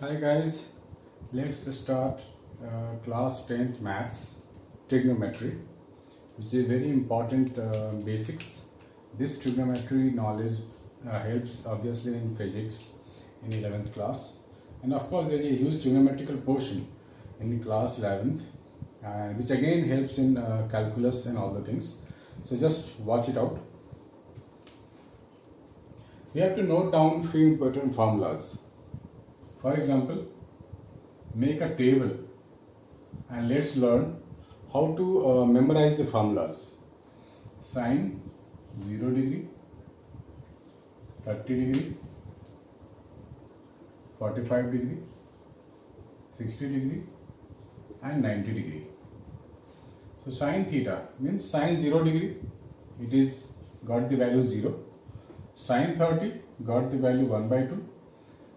Hi guys, let's start class 10th maths trigonometry, which is very important basics. This trigonometry knowledge helps obviously in physics in 11th class, and of course there is a huge trigonometrical portion in class 11th, which again helps in calculus and all the things. So just watch it out. We have to note down few important formulas. For example, make a table and let's learn how to memorize the formulas. Sine 0 degree, 30 degree, 45 degree, 60 degree and 90 degree. So sine theta means sine 0 degree, it is got the value 0. Sine 30 got the value 1 by 2.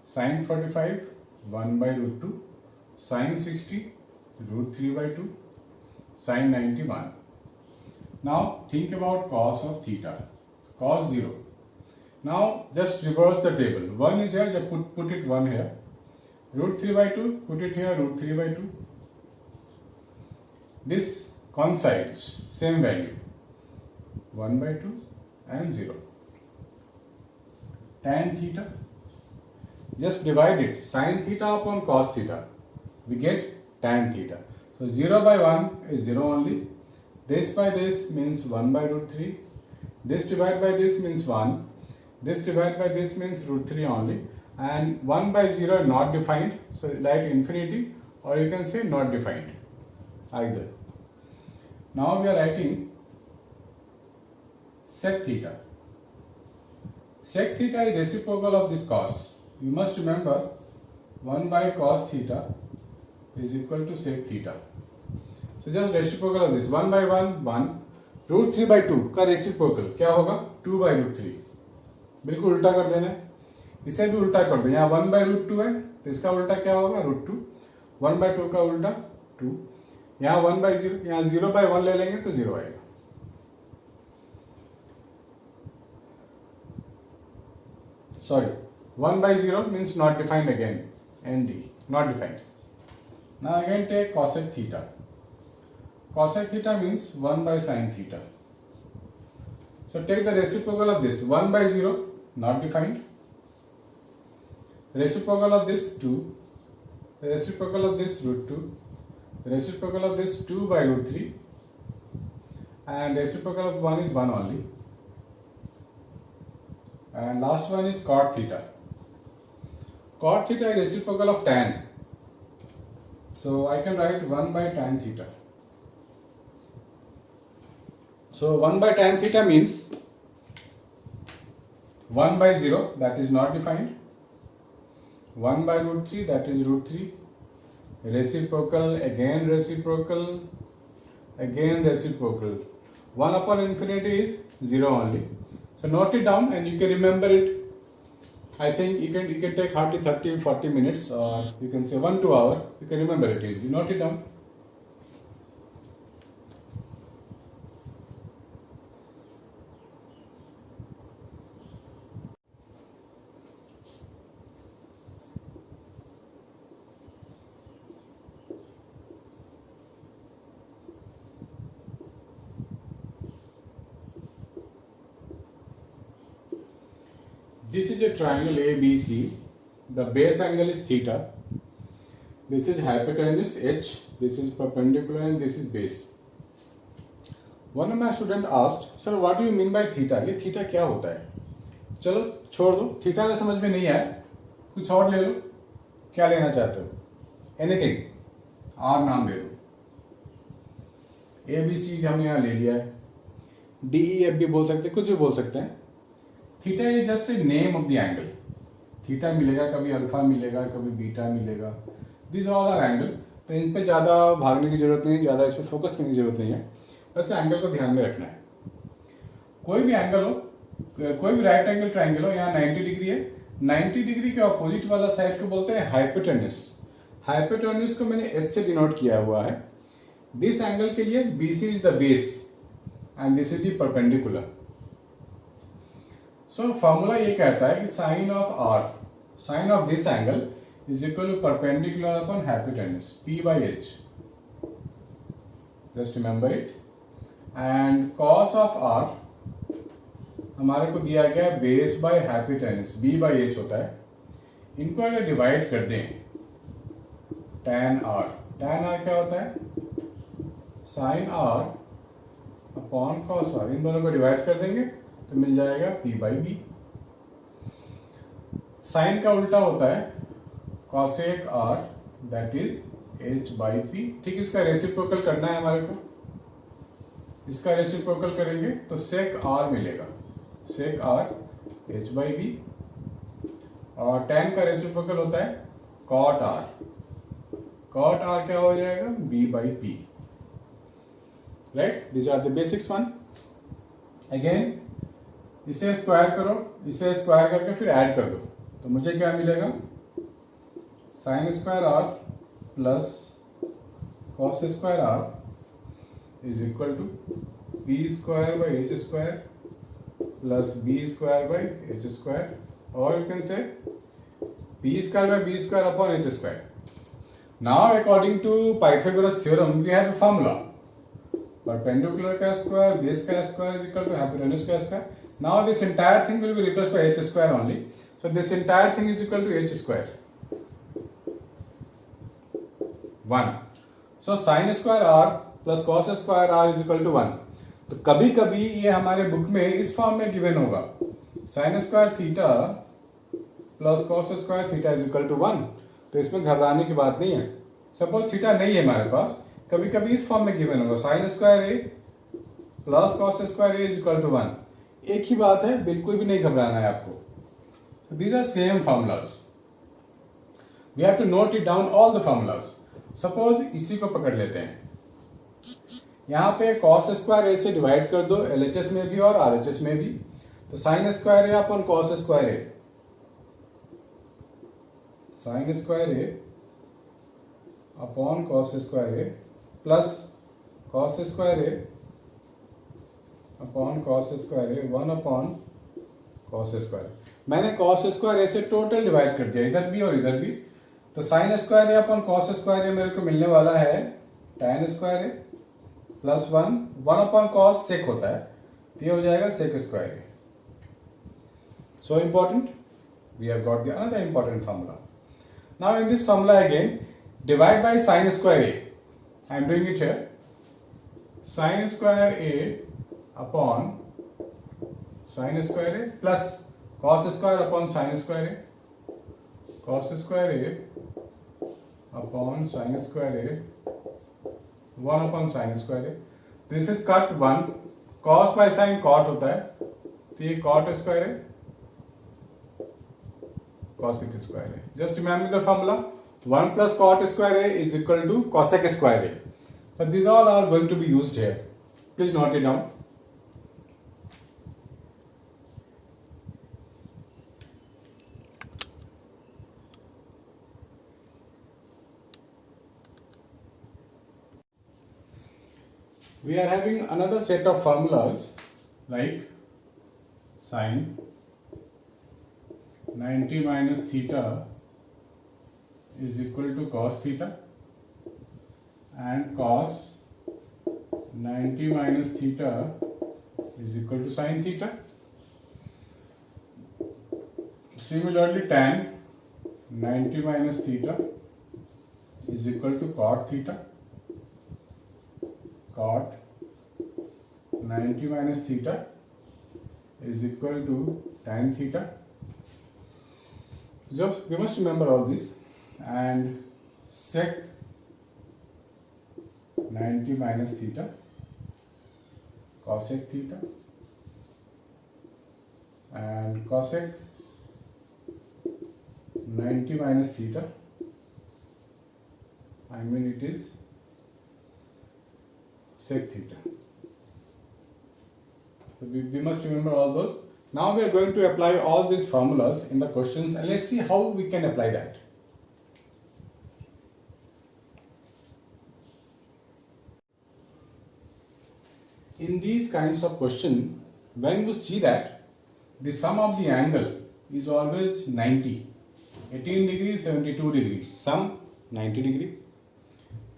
Sine 45 1 by root 2, sine 60 root 3 by 2, sine 91. Now think about cos of theta, cos 0. Now just reverse the table. 1 is here, just put it 1 here. Root 3 by 2, put it here, root 3 by 2. This coincides, same value, 1 by 2 and 0. Tan theta, just divide it, sin theta upon cos theta, we get tan theta. So 0 by 1 is 0 only, this by this means 1 by root 3, this divided by this means 1, this divided by this means root 3 only, and 1 by 0 not defined, so write infinity, or you can say not defined, either. Now we are writing sec theta. Sec theta is reciprocal of this cos. You must remember 1 by cos theta is equal to sec theta. So just reciprocal of this 1 by 1 1, root 3 by 2 का reciprocal क्या होगा 2 by root 3. बिल्कुल उल्टा कर देना है, इसे भी उल्टा कर देना. यहाँ 1 by root 2 है तो इसका उल्टा क्या होगा root 2. 1 by 2 का उल्टा 2. यहाँ 1 by 0, यहाँ 0 by 1 ले लेंगे तो 0 आएगा. Sorry, 1 by 0 means not defined again, ND, not defined. Now again take cosec theta. Cosec theta means 1 by sin theta. So take the reciprocal of this, 1 by 0, not defined. Reciprocal of this 2, reciprocal of this root 2, reciprocal of this 2 by root 3, and reciprocal of 1 is 1 only. And last one is cot theta. Cot theta is reciprocal of tan. So I can write 1 by tan theta. So 1 by tan theta means 1 by 0, that is not defined. 1 by root 3, that is root 3. Reciprocal, again reciprocal, again reciprocal. 1 upon infinity is 0 only. So note it down and you can remember it. I think you can take hardly 30-40 minutes, or you can say 1-2 hours. You can remember it easily. Note it down. This is a triangle ABC. The base angle is theta. This is hypotenuse H. This is perpendicular and this is base. One of my students asked, "Sir, what do you mean by theta? ये theta क्या होता है?" चलो छोड़ दो, theta का समझ में नहीं आया, कुछ और ले लो. क्या लेना चाहते हो? Anything. R नाम ले लो. ABC हम यहाँ ले लिया है. DEF भी बोल सकते हैं, कुछ भी बोल सकते हैं. Theta is just a name of the angle. Theta मिलेगा, कभी अल्फा मिलेगा, कभी बीटा मिलेगा. This all R angle. तो इन पे ज़्यादा भागने की जरूरत नहीं, ज़्यादा इस पर फोकस करने की जरूरत नहीं है. बस एंगल को ध्यान में रखना है. कोई भी एंगल हो, कोई भी राइट एंगल ट्राइंगल हो, यहाँ 90 डिग्री है. 90 डिग्री के अपोजिट वाला साइड को बोलते हैं हाइपोटेन्यूस. हाइपोटेन्यूस को मैंने एच से डिनोट किया हुआ है. दिस एंगल के लिए BC is the base and this is the perpendicular. So formula ये कहता है कि sine of R, sine of this angle is equal to perpendicular upon hypotenuse, P by H. Just remember it. And cos of R हमारे को दिया गया base by hypotenuse, B by H होता है. इनको अगर डिवाइड कर दें tan R क्या होता है? sin R upon cos R. इन दोनों को डिवाइड कर देंगे तो मिल जाएगा P by B. साइन का उल्टा होता है cosec R, that is H by P. ठीक, इसका रेसिप्रोकल करना है हमारे को. इसका रेसिप्रोकल करेंगे तो sec R मिलेगा, sec R H by B. और tan का रेसिप्रोकल होता है cot R. cot R क्या हो जाएगा? B by P. Right, this are the basics one. Again इसे स्क्वायर करो, इसे स्क्वायर करके फिर ऐड कर दो तो मुझे क्या मिलेगा? Sine square R plus cos square R is equal to P square by H square plus B square by H square, और you can say P square by B square upon H square. Now according to Pythagoras theorem we have a formula, perpendicular का square, base का square is equal to hypotenuse का square. Now this entire thing will be replaced by H square only. So this entire thing is equal to h square 1. So sin square r plus cos square r is equal to 1. तो कभी कभी ये हमारे book में इस form में given होगा, sin square theta plus cos square theta is equal to 1. तो इसमें घबराने की बात नहीं है. सपोज थीटा नहीं है हमारे पास, कभी कभी इस फॉर्म में गिवन होगा sin square a plus cos square a is equal to 1. एक ही बात है, बिल्कुल भी नहीं घबराना है आपको. So these are same formulas. We have to note it down all the formulas. Suppose इसी को पकड़ लेते हैं. यहाँ पे cos स्क्वायर a से डिवाइड कर दो LHS में भी और RHS में भी. तो sin square a upon cos square a, sin square a upon cos square a plus cos square a upon cos square a 1 upon cos square. मैंने cos स्क्वायर a से टोटल डिवाइड कर दिया, इधर भी और इधर भी. तो sin square a upon cos square a मेरे को मिलने वाला है tan square a plus 1 upon cos sec होता है, तो ये हो जाएगा sec square a. So important, we have got the another important formula. Now in this formula again, divide by sin square a. I am doing it here. Sin square a upon sin square a plus cos square upon sin square a, cos square a upon sin square a 1 upon sin square a. This is cut 1, cos by sin cot होता है, तो ये cot square a cosec square a. Just remember the formula, 1 plus cot square a is equal to cosec square a. So these all are going to be used here. Please note it down. We are having another set of formulas like sin 90 minus theta is equal to cos theta and cos 90 minus theta is equal to sin theta. Similarly, tan 90 minus theta is equal to cot theta. Cot 90 minus theta is equal to tan theta. Just we must remember all this. And sec 90 minus theta, cosec theta, and cosec 90 minus theta, I mean it is sec theta. So we must remember all those. Now we are going to apply all these formulas in the questions, and let's see how we can apply that. In these kinds of question, when you see that the sum of the angle is always 90 18 degree, 72 degree, sum 90 degree.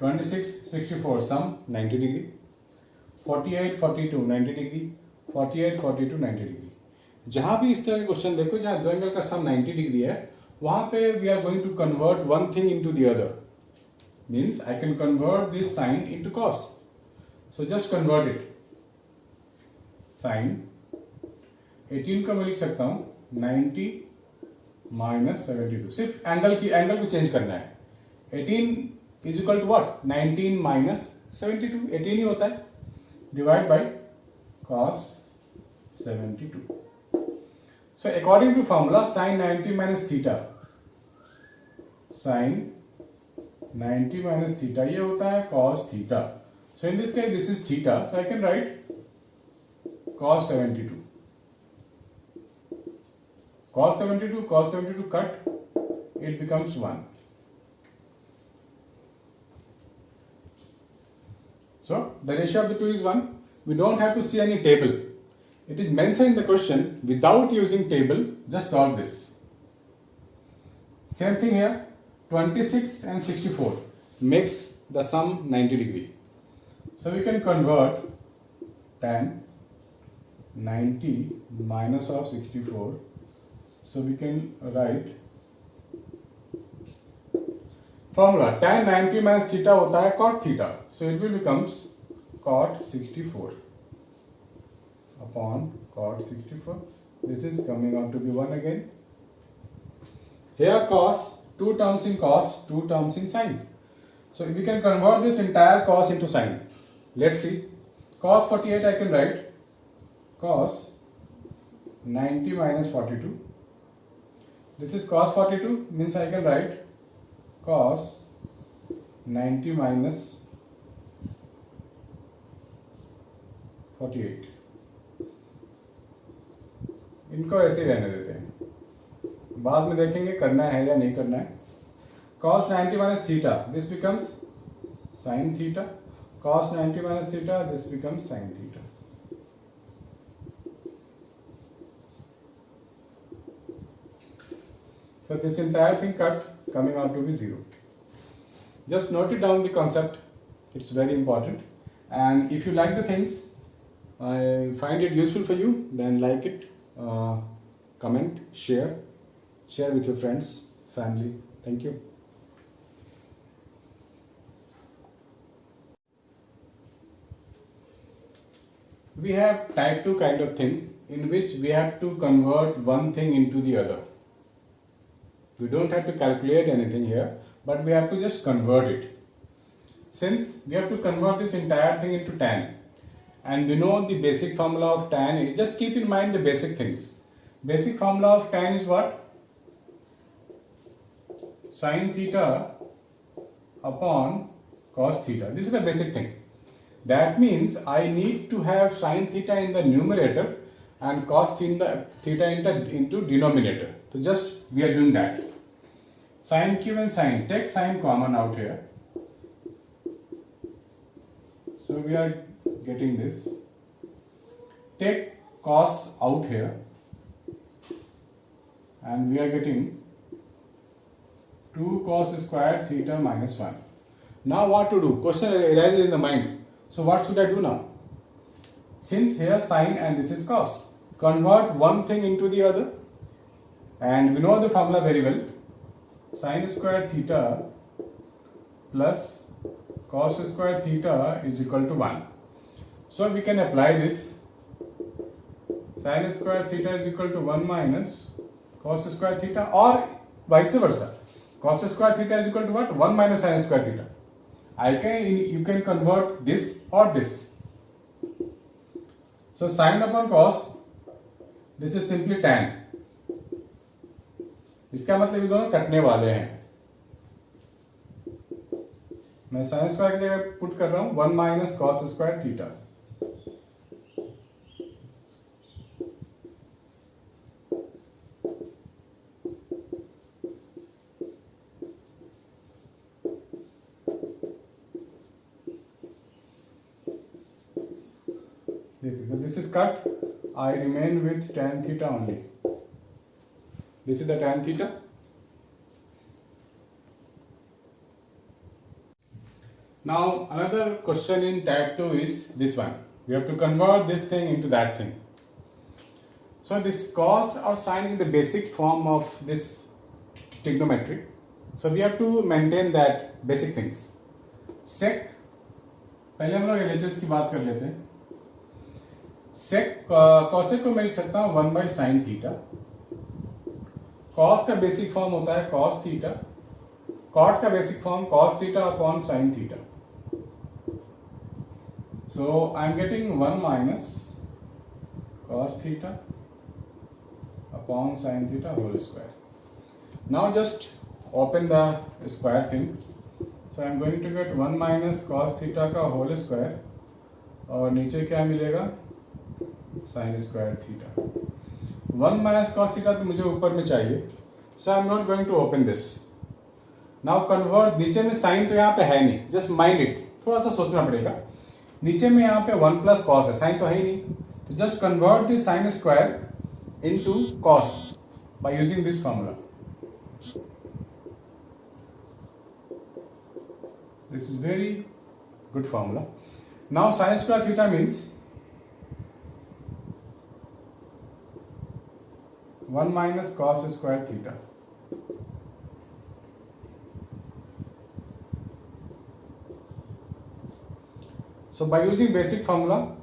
26, 64, sum 90 degree. 48, 42, 90 degree. 48, 42, 90 degree. जहां भी इस तरह के question देखो जहां दो angle का सम 90 degree है, वहां पे we are going to convert one thing into the other. Means I can convert this sine into cos. So just convert it. Sine 18 को मैं लिख सकता हूं 90 माइनस 72. सिर्फ एंगल को चेंज करना है. 18 is equal to what? 19 minus 72. 18 ही होता है. Divide by cos 72. So according to formula, sin 90 minus theta, sin 90 minus theta ये होता है cos theta. So in this case this is theta, so I can write cos 72. Cos 72 cut, it becomes 1. So the ratio of the two is 1. We don't have to see any table. It is mentioned in the question without using table. Just solve this. Same thing here. 26 and 64 makes the sum 90 degree. So we can convert tan 90 minus of 64. So we can write formula. Tan 90 minus theta होता है cot theta. So it will becomes cot 64 upon cot 64. This is coming out to be 1 again. Here cos, 2 terms in cos, 2 terms in sin. So we can convert this entire cos into sin. Let's see. Cos 48 I can write cos 90 minus 42. This is cos 42, means I can write cos 90 minus 48. इनको ऐसे ही रहने देते हैं, बाद में देखेंगे करना है या नहीं करना है. cos 90 minus theta, this becomes sin theta. cos 90 minus theta, this becomes sin theta. So this entire thing cut, coming out to be 0. Just note it down the concept, it's very important. And if you like the things, I find it useful for you, then like it, comment, share with your friends, family. Thank you. We have type 2 kind of thing in which we have to convert one thing into the other. We don't have to calculate anything here, but we have to just convert it. Since we have to convert this entire thing into tan, and we know the basic formula of tan is, just keep in mind the basic things. Basic formula of tan is what? Sin theta upon cos theta. This is the basic thing. That means I need to have sin theta in the numerator and cos theta into denominator. So just we are doing that. Sin q and sin. Take sin common out here. So we are getting this. Take cos out here, and we are getting 2 cos square theta minus 1. Now what to do? Question arises in the mind. So what should I do now? Since here sin and this is cos, convert one thing into the other, and we know the formula very well. Sin square theta plus cos square theta is equal to 1. So we can apply this. Sin square theta is equal to 1 minus cos square theta, or vice versa. Cos square theta is equal to what? 1 minus sin square theta. You can convert this or this. So sin upon cos, this is simply tan. इसका मतलब ये दोनों कटने वाले हैं. मैं sin square के लिए पुट कर रहा हूं 1 minus cos square theta. So this is cut. I remain with tan theta only. This is the tan theta. Now another question in type 2 is this one. We have to convert this thing into that thing. So this cos or sine is the basic form of this trigonometry. So we have to maintain that basic things. Sec, पहले हम लोग LHS की बात कर लेते हैं. Sec cosec को मैं लिख सकता हूँ 1 by sin थीटा. Cos का बेसिक फॉर्म होता है cos थीटा. Cot का basic form cos theta upon sin theta. So I am getting 1 minus cos theta upon sin theta whole square. Now just open the square thing. So I am going to get 1 minus cos theta का whole square और नीचे क्या मिलेगा sin square theta. 1 minus cos theta तो मुझे ऊपर में चाहिए. So I am not going to open this. Now convert. नीचे में sin तो यहाँ पे है नहीं. Just mind it. थोड़ा सा सोचना पड़ेगा. नीचे में यहाँ पे 1 प्लस कॉस है, साइन तो है ही नहीं, तो just convert this sine square into cos by using this formula. This is very good formula. Now sine square theta means 1 minus cos square theta. So by using basic formula,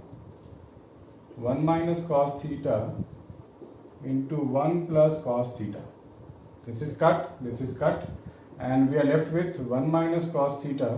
1 minus cos theta into 1 plus cos theta. This is cut, and we are left with 1 minus cos theta